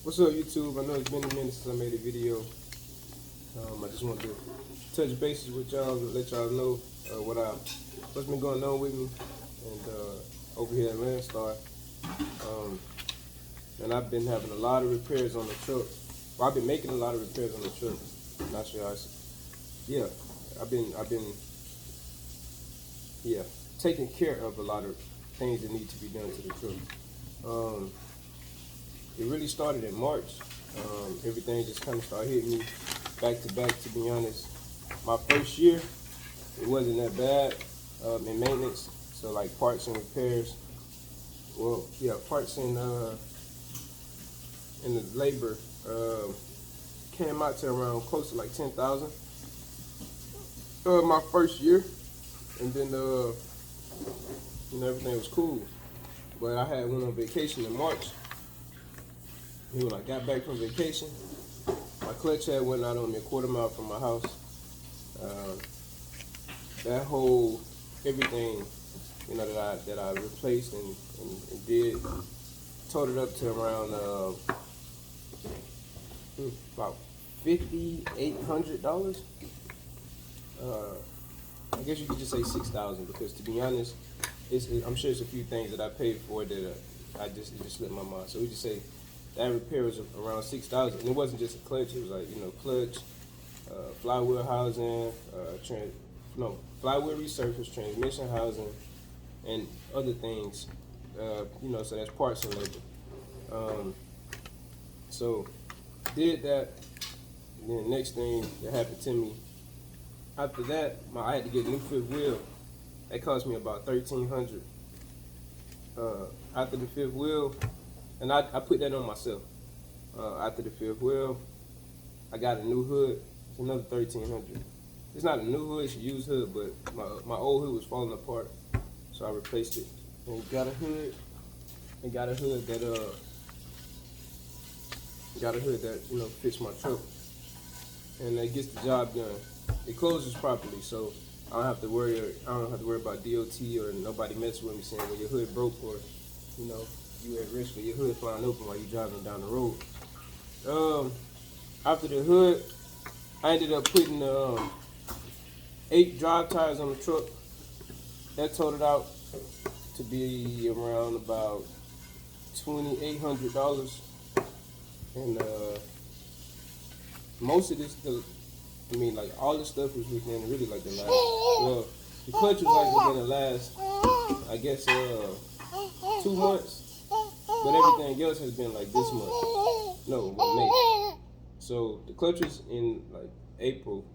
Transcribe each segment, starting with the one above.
What's up, YouTube? I know it's been a minute since I made a video. I just wanted to touch bases with y'all and let y'all know what's been going on with me and over here at Landstar. And I've been having a lot of repairs on the truck. Well, I've been making a lot of repairs on the truck. Not sure I've been taking care of a lot of things that need to be done to the truck. It really started in March. Everything just kind of started hitting me back to back, to be honest. My first year, it wasn't that bad in maintenance. So like parts and repairs. Well, yeah, parts and the labor came out to around close to like 10,000. My first year, and then everything was cool. But I had went on vacation in March. When I got back from vacation, my clutch had went out on me a quarter mile from my house. That whole everything, that I replaced and did, totaled up to around about $5,800. I guess you could just say 6,000 because, to be honest, I'm sure it's a few things that I paid for that it just slipped my mind. So we just say that repair was around 6,000, and it wasn't just a clutch. It was like clutch, flywheel housing, flywheel resurface, transmission housing, and other things. So that's parts and labor. So did that, and then the next thing that happened to me after that, I had to get a new fifth wheel. That cost me about $1,300. After the fifth wheel, and I put that on myself. After the fifth wheel, I got a new hood. It's another $1,300. It's not a new hood; it's a used hood. But my old hood was falling apart, so I replaced it. And got a hood. And got a hood that fits my truck, and that gets the job done. It closes properly, so I don't have to worry about DOT or nobody messing with me saying, well, your hood broke, or you at risk of your hood flying open while you're driving down the road. After the hood, I ended up putting 8 drive tires on the truck. That totaled out to be around about $2,800. And most of this, all this stuff was within really like the last, well, the clutch was like within the last, I guess, 2 months. But everything else has been like this month. No, May. So the clutch was in like April,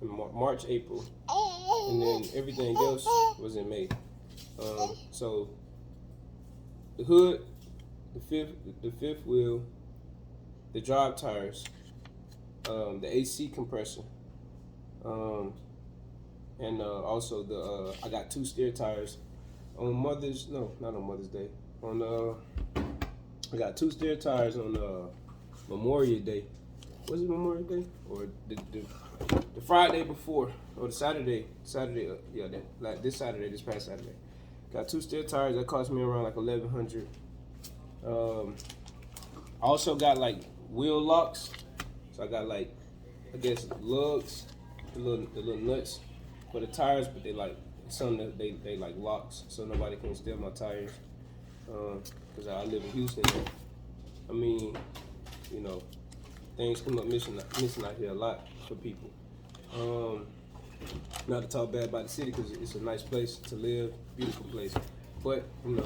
March, April, and then everything else was in May. So the hood, the fifth wheel, the drive tires, the AC compressor, and also I got 2 steer tires on not on Mother's Day. I got 2 steer tires on Memorial Day. Was it Memorial Day or the Friday before, or the Saturday? This past Saturday. Got 2 steer tires that cost me around like $1,100. I also got like wheel locks. So I got like, I guess, lugs, the little nuts for the tires, but they like some that they like locks, so nobody can steal my tires. Because I live in Houston. And, things come up missing out here a lot for people. Not to talk bad about the city, because it's a nice place to live, beautiful place. But you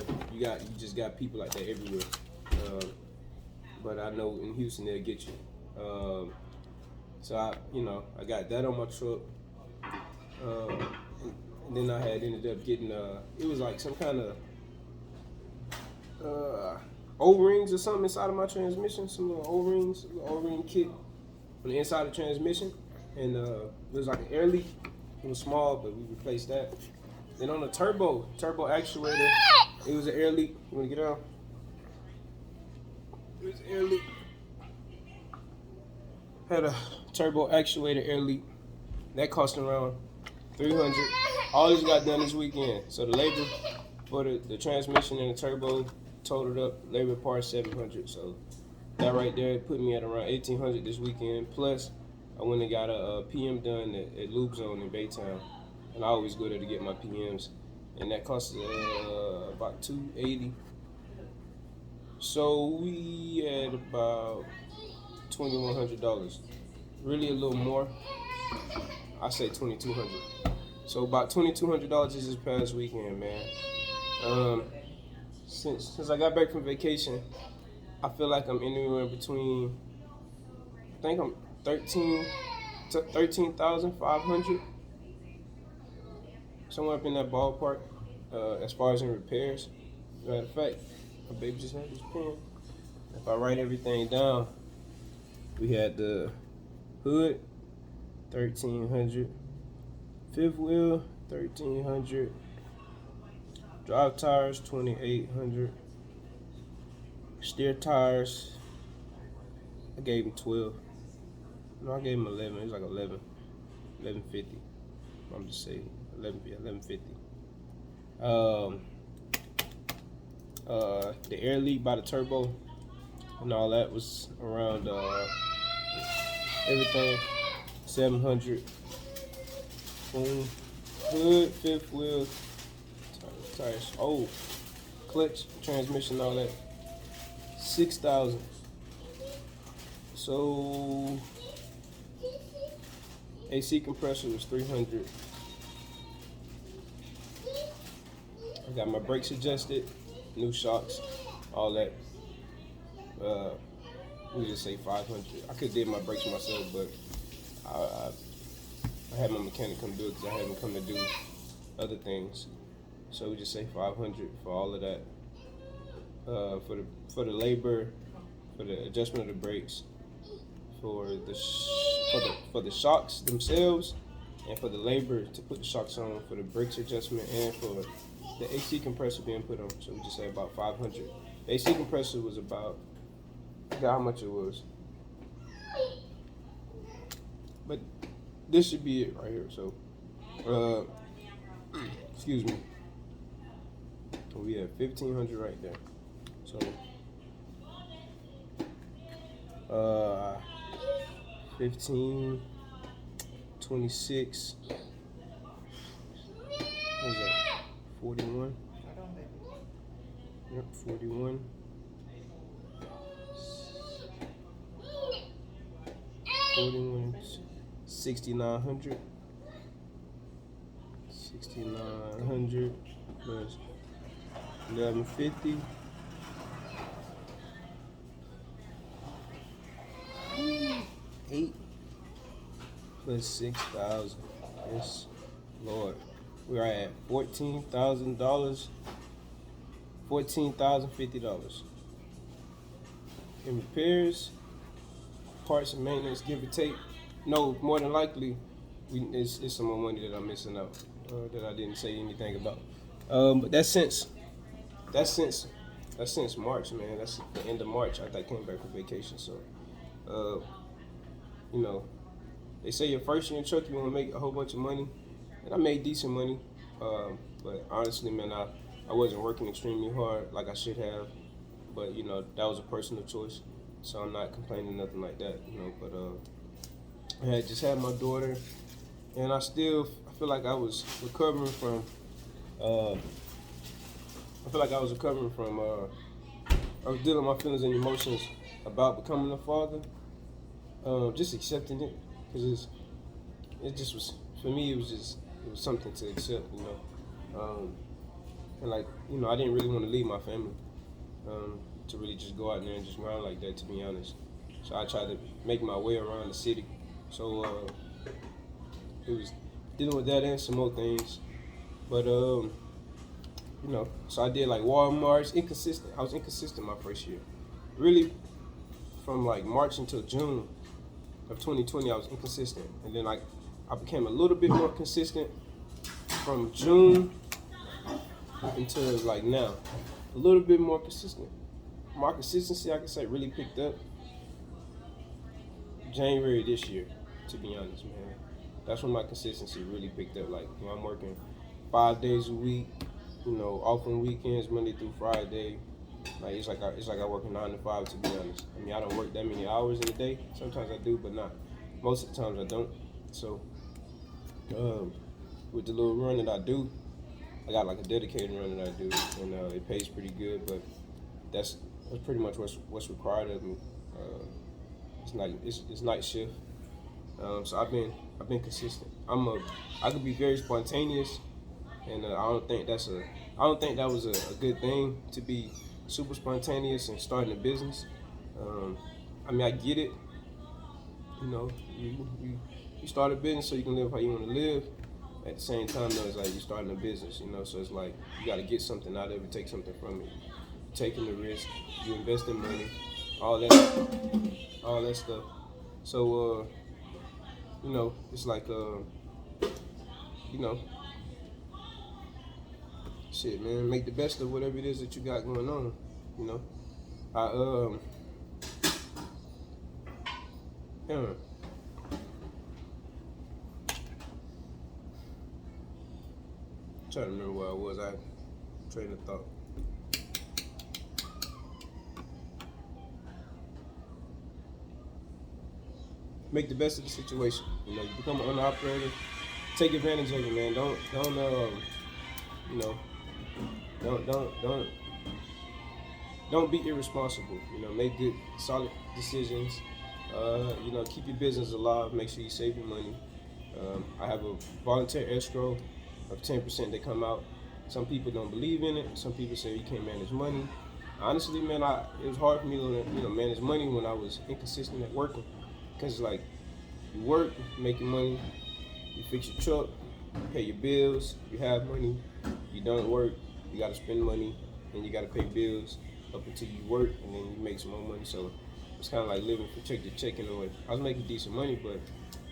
just got people like that everywhere. But I know in Houston they'll get you. So I got that on my truck. And then I had ended up getting it was like some kind of O-rings or something inside of my transmission, some little O-rings, O-ring kit on the inside of the transmission, and it was like an air leak. It was small, but we replaced that. Then on the turbo actuator, it was an air leak. You want to get out? It was an air leak. Had a turbo actuator air leak. That cost around $300. All this got done this weekend. So the labor for the transmission and the turbo totaled up, labor parts $700. So that right there put me at around 1,800 this weekend. Plus, I went and got a PM done at Lube Zone in Baytown, and I always go there to get my PMs, and that costs about $280. So we had about $2,100. Really a little more. I say $2,200. So about $2,200 this past weekend, man. Since I got back from vacation, I feel like I'm anywhere between, I think I'm 13,500, somewhere up in that ballpark. As far as in repairs, matter of fact, my baby just had this pen. If I write everything down, we had the hood, 1,300, fifth wheel, 1,300, drive tires, 2,800, steer tires, I gave him 12. No, I gave him 11. It was like 1150. I'm just saying 1150. The air leak by the turbo and all that was around everything 700. Boom. Hood, fifth wheel, tires, clutch, transmission, all that, 6,000. So AC compressor was 300. I got my brakes adjusted, new shocks, all that. We just say 500. I could did my brakes myself, but I had my mechanic come do it because I had him come to do other things. So we just say 500 for all of that. For the labor, for the adjustment of the brakes, for the shocks themselves, and for the labor to put the shocks on, for the brakes adjustment, and for the AC compressor being put on. So we just say about 500. The AC compressor was about, I forgot how much it was, but this should be it right here. So, excuse me. We have 1,500 right there. So, 15, 26. What was that? 41. Yep, 41. 41. 6,900. 6,900 plus 1,150. 8 plus 6,000. Yes, Lord. We are at $14,000. $14,050 in repairs, parts and maintenance, give or take. No, more than likely, it's some more money that I'm missing out that I didn't say anything about. But that's since March, man. That's the end of March after I came back from vacation. So, you know, they say your first year in truck you want to make a whole bunch of money, and I made decent money. But honestly, man, I wasn't working extremely hard like I should have. But you know, that was a personal choice, so I'm not complaining, nothing like that. You know, but I had just had my daughter, and I feel like I was recovering from. I was dealing with my feelings and emotions about becoming a father. Just accepting it, because it just was, for me, it was something to accept, you know. And like, you know, I didn't really want to leave my family, to really just go out there and just grind like that, to be honest. So I tried to make my way around the city. So it was dealing with that and some more things. But you know, so I did like Walmart's, inconsistent. I was inconsistent my first year. Really, from like March until June of 2020, I was inconsistent. And then like I became a little bit more consistent from June until like now. A little bit more consistent. My consistency, I can say, really picked up January this year, to be honest, man. That's when my consistency really picked up. Like, you know, I'm working 5 days a week, you know, off on weekends, Monday through Friday, Like it's like I work a 9 to 5, to be honest. I mean, I don't work that many hours in a day. Sometimes I do, but not most of the times I don't. So with the little run that I do, I got like a dedicated run that I do, and it pays pretty good. But that's pretty much what's required of me. It's night shift, so I've been consistent. I could be very spontaneous, and I don't think that was a good thing to be super spontaneous and starting a business. I mean, I get it. You know, you start a business so you can live how you want to live. At the same time, though, it's like you're starting a business, you know. So it's like you got to get something out of it, take something from it. You're taking the risk, you invest in money, all that stuff. So you know, it's like you know, shit, man. Make the best of whatever it is that you got going on. You know, I yeah. Trying to remember where I was. I had a train of thought. Make the best of the situation. You know, you become an owner operator. Take advantage of it, man. You know, don't be irresponsible. You know, make good, solid decisions. You know, keep your business alive. Make sure you save your money. I have a volunteer escrow of 10% that come out. Some people don't believe in it. Some people say you can't manage money. Honestly, man, it was hard for me to manage money when I was inconsistent at working, because like you work, you make your money, you fix your truck, you pay your bills, you have money. You don't work, you got to spend money, and you got to pay bills up until you work, and then you make some more money. So it's kind of like living from check to check in a way. I was making decent money, but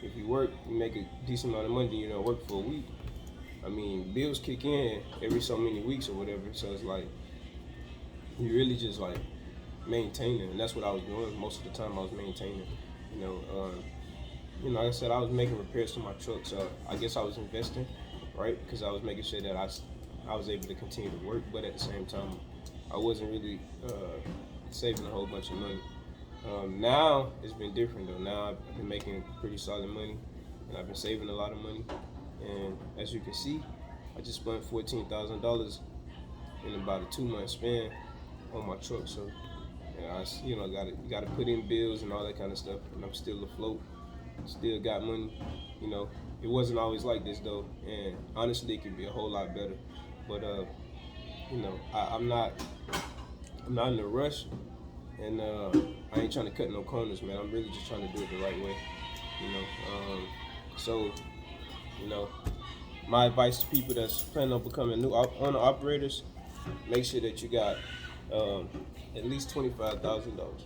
if you work, you make a decent amount of money, then you don't work for a week. I mean, bills kick in every so many weeks or whatever, so it's like you really just like maintaining, and that's what I was doing most of the time. I was maintaining, you know, like I said, I was making repairs to my truck, so I guess I was investing, right? Because I was making sure that I was able to continue to work, but at the same time, I wasn't really saving a whole bunch of money. Now it's been different though. Now I've been making pretty solid money, and I've been saving a lot of money. And as you can see, I just spent $14,000 in about a 2-month span on my truck. So, I got to put in bills and all that kind of stuff. And I'm still afloat, still got money. You know, it wasn't always like this though. And honestly, it could be a whole lot better. But you know, I'm not in a rush, and I ain't trying to cut no corners, man. I'm really just trying to do it the right way. You know, so. You know, my advice to people that's planning on becoming new owner operators: make sure that you got at least $25,000.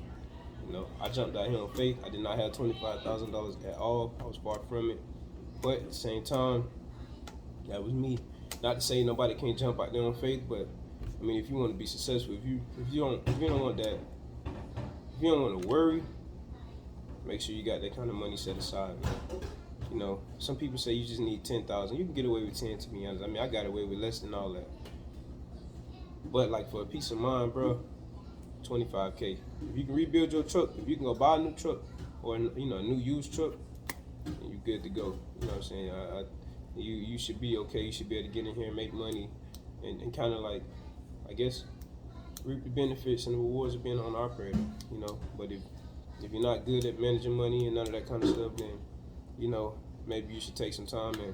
You know, I jumped out here on faith. I did not have $25,000 at all. I was far from it. But at the same time, that was me. Not to say nobody can't jump out there on faith, but I mean, if you want to be successful, if you don't want that, if you don't want to worry, make sure you got that kind of money set aside, man. You know, some people say you just need 10,000. You can get away with 10, to be honest. I mean, I got away with less than all that. But like for a peace of mind, bro, 25K. If you can rebuild your truck, if you can go buy a new truck or a new used truck, then you're good to go. You know what I'm saying? You should be okay. You should be able to get in here and make money, and kind of like, I guess, reap the benefits and the rewards of being an operator. You know, but if you're not good at managing money and none of that kind of stuff, then you know, maybe you should take some time and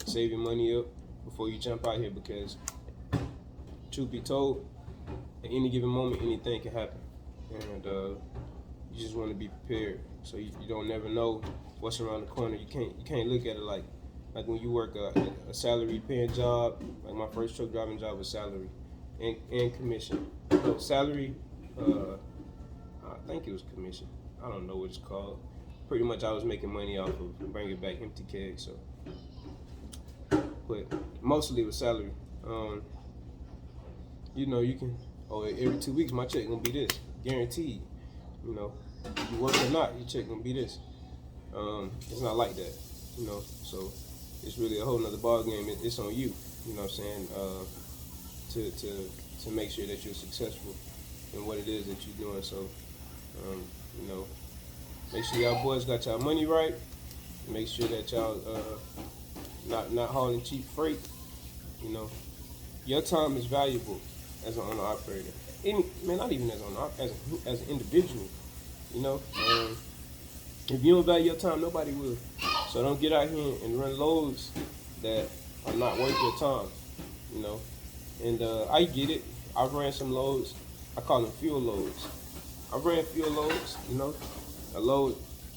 save your money up before you jump out here, because truth be told, at any given moment, anything can happen. And you just want to be prepared, so you don't never know what's around the corner. You can't look at it like when you work a salary paying job. Like my first truck driving job was salary and commission. No, salary, I think it was commission. I don't know what it's called. Pretty much I was making money off of bringing back empty kegs, so. But mostly it was salary. You know, you can, every 2 weeks my check gonna be this, guaranteed. You know, you work or not, your check gonna be this. It's not like that, you know, so it's really a whole nother ball game. It's on you, you know what I'm saying, to make sure that you're successful in what it is that you're doing. So, um, you know, make sure y'all boys got y'all money right. Make sure that y'all not hauling cheap freight. You know, your time is valuable as an owner operator. Not even as as an individual. You know, if you don't value your time, nobody will. So don't get out here and run loads that are not worth your time. You know, and I get it. I've ran some loads. I call them fuel loads. I ran fuel loads. You know, a load,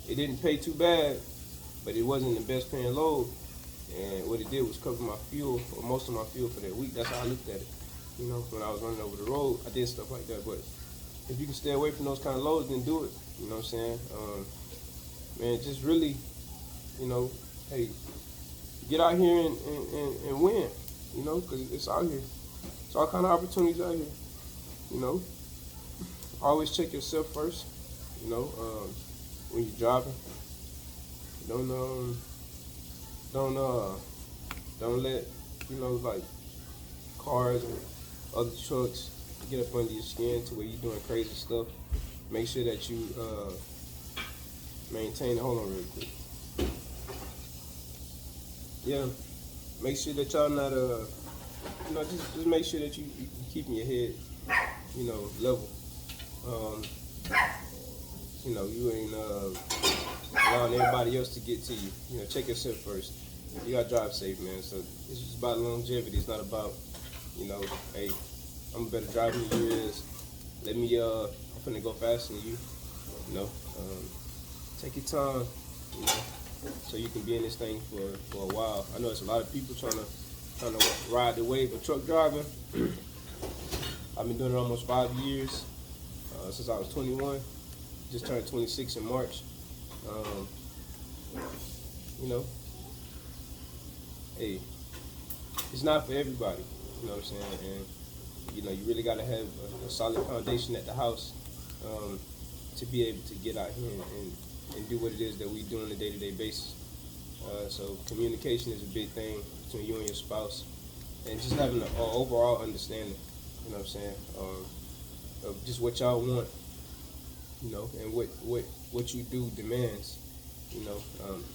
it didn't pay too bad, but it wasn't the best paying load. And what it did was cover my fuel, or most of my fuel for that week. That's how I looked at it. You know, when I was running over the road, I did stuff like that. But if you can stay away from those kind of loads, then do it. You know what I'm saying? Man, just really, you know, hey, get out here and win. You know, because it's out here. It's all kind of opportunities out here. You know, always check yourself first. You know, when you're driving, don't let, you know, like cars and other trucks get up under your skin to where you're doing crazy stuff. Make sure that you maintain it. Hold on real quick. Yeah, make sure that y'all not you know, just make sure that you keeping your head, you know, level. You know, you ain't allowing everybody else to get to you. You know, check yourself first. You gotta drive safe, man. So it's just about longevity. It's not about, you know, hey, I'm a better driver than you is. Let me I'm finna go faster than you. You know, take your time. You know, so you can be in this thing for a while. I know there's a lot of people trying to ride the wave of truck driving. I've been doing it almost 5 years, since I was 21. Just turned 26 in March. You know, hey, it's not for everybody. You know what I'm saying? And you know, you really gotta have a solid foundation at the house to be able to get out here and do what it is that we do on a day-to-day basis. So communication is a big thing between you and your spouse, and just having an overall understanding. You know what I'm saying? Of just what y'all want. You know, and what you do demands. You know,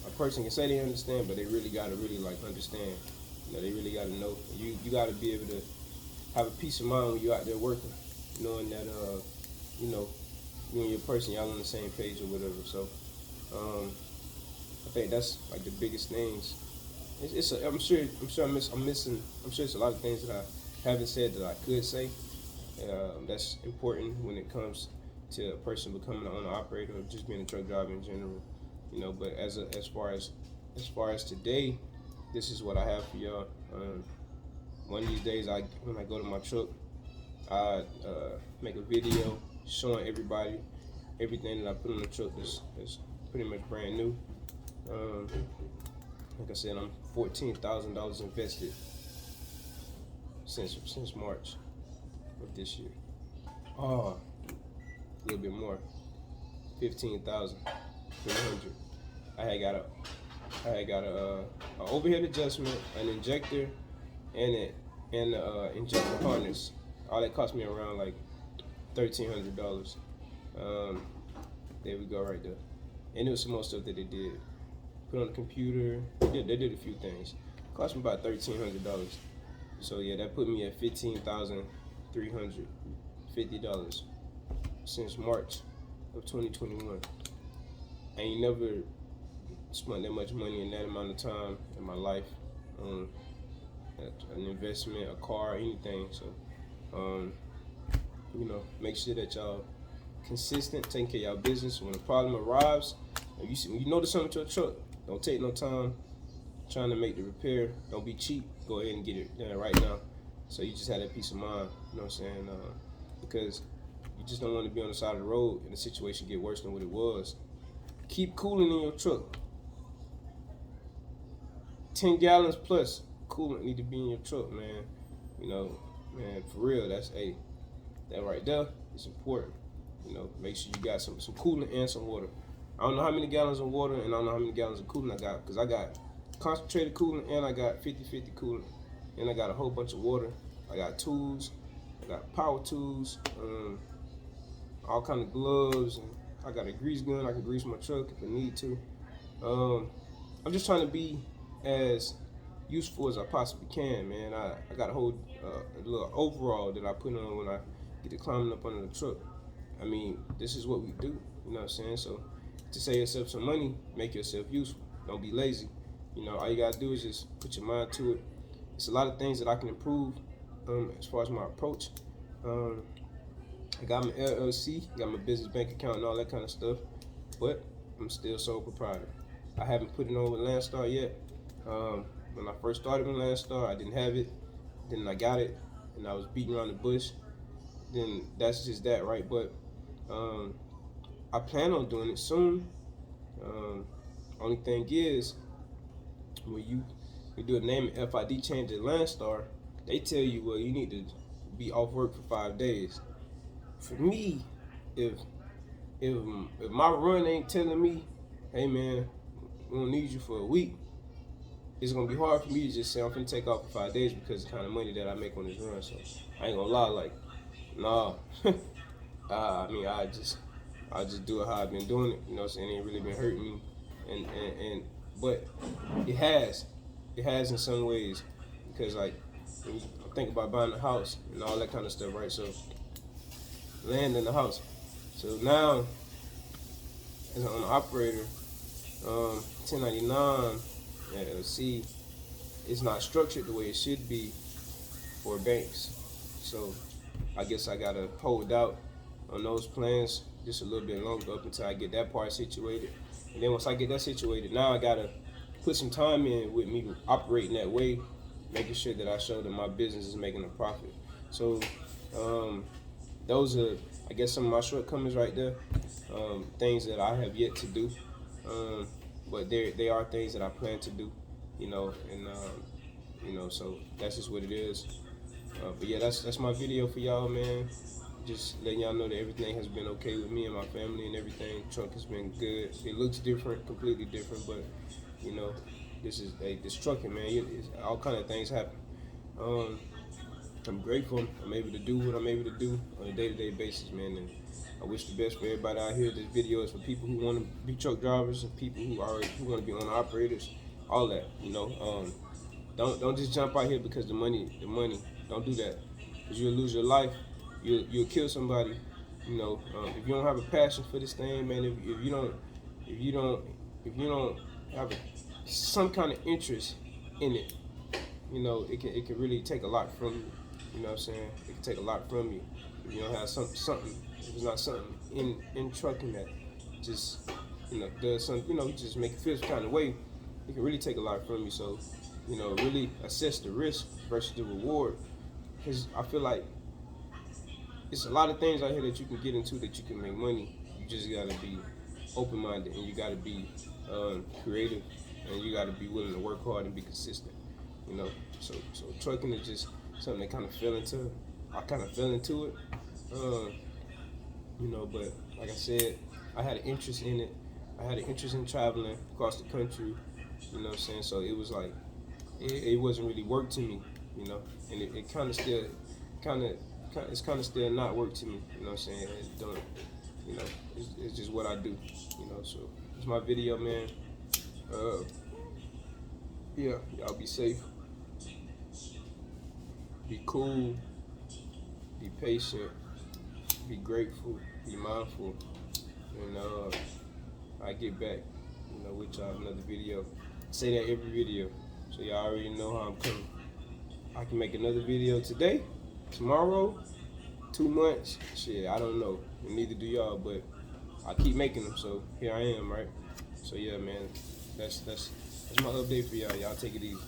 a person can say they understand, but they really gotta like understand. You know, they really gotta know. You gotta be able to have a peace of mind when you're out there working, knowing that you know, you and your person, y'all on the same page or whatever. So I think that's like the biggest things. I'm sure I'm missing. I'm sure it's a lot of things that I haven't said that I could say. That's important when it comes to a person becoming an owner operator or just being a truck driver in general. You know, but as far as today, this is what I have for y'all. One of these days, when I go to my truck, I make a video showing everybody everything that I put on the truck is pretty much brand new. Like I said, I'm $14,000 invested since March of this year. Oh, a little bit more, 15,300. I had got a overhead adjustment, an injector, and an injector harness. All that cost me around like $1,300. There we go, right there. And there was some more stuff that they did. Put on the computer. They did a few things. Cost me about $1,300. So yeah, that put me at $15,350 since March of 2021. I ain't never spent that much money in that amount of time in my life on an investment, a car, anything. So, you know, make sure that y'all consistent, taking care of y'all business. When a problem arrives, when you notice something to a truck, don't take no time trying to make the repair. Don't be cheap. Go ahead and get it done right now. So you just have that peace of mind. You know what I'm saying? Because you just don't want to be on the side of the road and the situation get worse than what it was. Keep cooling in your truck. 10 gallons plus coolant need to be in your truck, man. You know, man, for real, that right there is important. You know, make sure you got some coolant and some water. I don't know how many gallons of water and I don't know how many gallons of coolant I got, because I got concentrated coolant and I got 50-50 coolant, and I got a whole bunch of water. I got tools, I got power tools, all kind of gloves, and I got a grease gun. I can grease my truck if I need to. I'm just trying to be as useful as I possibly can, man. I got a whole a little overall that I put on when I get to climbing up under the truck. I mean, this is what we do, you know what I'm saying? So to save yourself some money, make yourself useful. Don't be lazy. You know, all you gotta do is just put your mind to it. It's a lot of things that I can improve as far as my approach. I got my LLC, got my business bank account and all that kind of stuff, but I'm still sole proprietor. I haven't put it on with Landstar yet. When I first started with Landstar, I didn't have it. Then I got it, and I was beating around the bush. Then that's just that, right? But I plan on doing it soon. Only thing is, when you do a name and FID change at Landstar, they tell you, well, you need to be off work for 5 days. For me, if my run ain't telling me, hey man, we don't need you for a week, it's gonna be hard for me to just say I'm gonna take off for 5 days because of the kind of money that I make on this run. So I ain't gonna lie, like, nah. I mean, I just do it how I've been doing it. You know what I'm saying? It ain't really been hurting me, but it has in some ways, because like when you think about buying a house and all that kind of stuff, right? So land in the house. So now as an operator, 1099 LLC, it's not structured the way it should be for banks. So I guess I gotta hold out on those plans just a little bit longer up until I get that part situated. And then once I get that situated, now I gotta put some time in with me operating that way, making sure that I show that my business is making a profit. So those are, I guess, some of my shortcomings right there. Things that I have yet to do, but they are things that I plan to do, you know, and you know, so that's just what it is. But yeah, that's my video for y'all, man. Just letting y'all know that everything has been okay with me and my family and everything. Truck has been good. It looks different, completely different, but you know, this trucking, man. All kind of things happen. I'm grateful I'm able to do what I'm able to do on a day-to-day basis, man. And I wish the best for everybody out here. This video is for people who want to be truck drivers and people who want to be owner operators, all that. You know, don't just jump out here because the money. Don't do that, because you'll lose your life. You'll kill somebody. You know, if you don't have a passion for this thing, man. If you don't have some kind of interest in it, you know, it can really take a lot from you. You know what I'm saying? It can take a lot from you if you don't have something. If it's not something in trucking that just, you know, does something, you know, just make you feel some kind of way. It can really take a lot from you. So, you know, really assess the risk versus the reward, because I feel like it's a lot of things out here that you can get into that you can make money. You just gotta be open-minded, and you gotta be creative, and you gotta be willing to work hard and be consistent. You know, so trucking is just something that kind of fell into. I kind of fell into it, you know. But like I said, I had an interest in it. I had an interest in traveling across the country. You know what I'm saying? So it was like it wasn't really work to me, you know, and it kind of still not work to me. You know what I'm saying? It don't, you know, it's just what I do. You know, so it's my video, man. Yeah, y'all be safe. Be cool, be patient, be grateful, be mindful, and I get back, you know, with y'all another video. I say that every video, so y'all already know how I'm coming. I can make another video today, tomorrow, 2 months, shit, I don't know, and neither do y'all, but I keep making them, so here I am, right? So yeah, man, that's my update for y'all. Y'all take it easy.